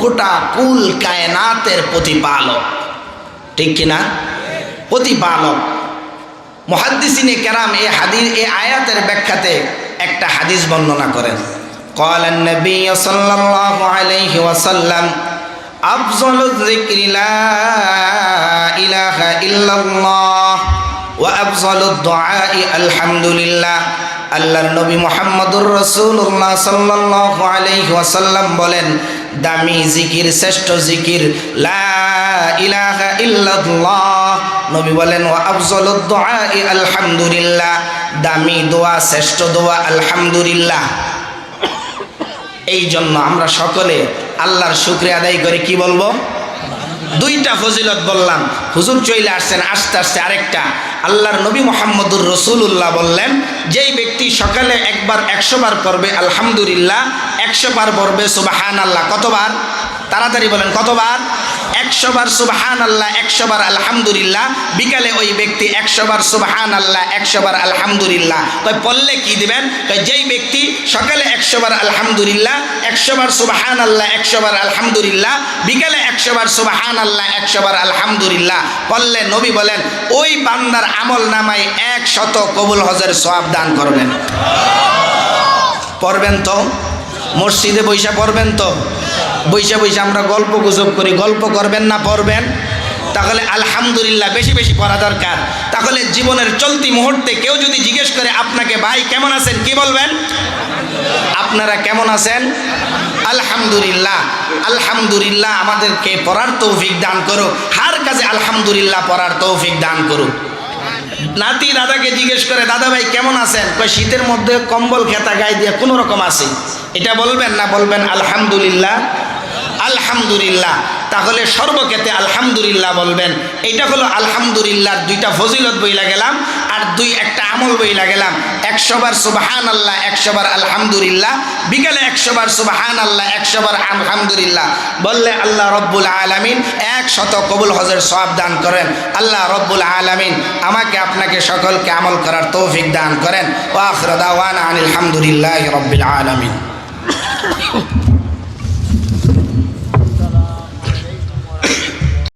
গোটা কুল কায়নাতের প্রতিপালক, ঠিক কিনা? প্রতিপালক। মুহাদ্দিসিনে কেরাম এই আয়াতের ব্যাখ্যাতে একটা হাদিস বর্ণনা করেন। ক্বালান নবী সাল্লাল্লাহু আলাইহি ওয়াসাল্লাম আফযালুয যিকরি লা ইলাহা ইল্লাল্লাহ ওয়া আফযালুদ দুআই আলহামদুলিল্লাহ। আল্লাহর নবী মুহাম্মদুর রাসূলুল্লাহ সাল্লাল্লাহু আলাইহি ওয়াসাল্লাম বলেন, দামি জিকির, শ্রেষ্ঠ জিকির লা ইলাহা ইল্লাল্লাহ। নবী বলেন ওয়া আফযালুদ দুআই আলহামদুলিল্লাহ, দামি দোয়া, শ্রেষ্ঠ দোয়া আলহামদুলিল্লাহ। এই জন্য আমরা সকলে আল্লাহর শুকরিয়া আদায় করে কি বলবো? দুইটা ফজিলত বললাম, হুজুর চলে আসছেন, আস্তে আস্তে আরেকটা। আল্লাহর নবী মুহাম্মদুর রাসূলুল্লাহ বললেন, যেই ব্যক্তি সকালে একবার 100 বার পড়বে আলহামদুলিল্লাহ, 100 বার পড়বে সুবহানাল্লাহ। কতবার? তাড়াতাড়ি বলেন, কতবার? 100 বার সুবহানাল্লাহ, 100 বার আলহামদুলিল্লাহ। বিকালে ওই ব্যক্তি 100 বার সুবহানাল্লাহ, 100 বার আলহামদুলিল্লাহ। তাই পড়লে কি দিবেন? যেই ব্যক্তি সকালে 100 বার আলহামদুলিল্লাহ, 100 বার সুবহানাল্লাহ, 100 বার আলহামদুলিল্লাহ, বিকালে 100 বার সুবহানাল্লাহ, 100 বার আলহামদুলিল্লাহ পড়লে নবী বলেন ওই বান্দার আমল নামায় 100 কবুল হজের সওয়াব দান করবেন। পড়বেন তো? মসজিদে বৈশা পড়বেন তো? বৈশা বৈশা আমরা গল্প গুজব করি, গল্প করবেন না পড়বেন? তাহলে আলহামদুলিল্লাহ বেশি বেশি পড়া দরকার। তাহলে জীবনের চলতি মুহূর্তে কেউ যদি জিজ্ঞেস করে আপনাকে, ভাই কেমন আছেন, কি বলবেন? আপনারা কেমন আছেন? আলহামদুলিল্লাহ। আলহামদুলিল্লাহ আমাদেরকে পড়ার তৌফিক দান করো, হার কাজে আলহামদুলিল্লাহ পড়ার তৌফিক দান করো। নাতি দাদাকে জিজ্ঞেস করে, দাদা ভাই কেমন আছেন? কয় শীতের মধ্যে কম্বল খেতা গায়ে দিয়ে কোনো রকম আছে। এটা বলবেন না বলবেন আলহামদুলিল্লাহ? আলহামদুলিল্লাহ। তাহলে সর্বক্ষেত্রে আলহামদুলিল্লাহ বলবেন। এটা হলো আলহামদুলিল্লাহর দুইটা ফজিলত বইলা গেলাম, আর একটা আমল বইলা গেলাম। 100 বার সুবহানাল্লাহ, 100 বার আলহামদুলিল্লাহ, বিকালে 100 বার সুবহানাল্লাহ, 100 বার আলহামদুলিল্লাহ বললে আল্লাহ রব্বুল আলামিন 100 কবুল হজের সওয়াব দান করেন। আল্লাহ রব্বুল আলামিন আমাকে আপনাকে সকলকে আমল করার তৌফিক দান করেন। ওয়া আখিরু দাওয়ানা আনিল হামদুলিল্লাহি রাব্বিল আলামিন।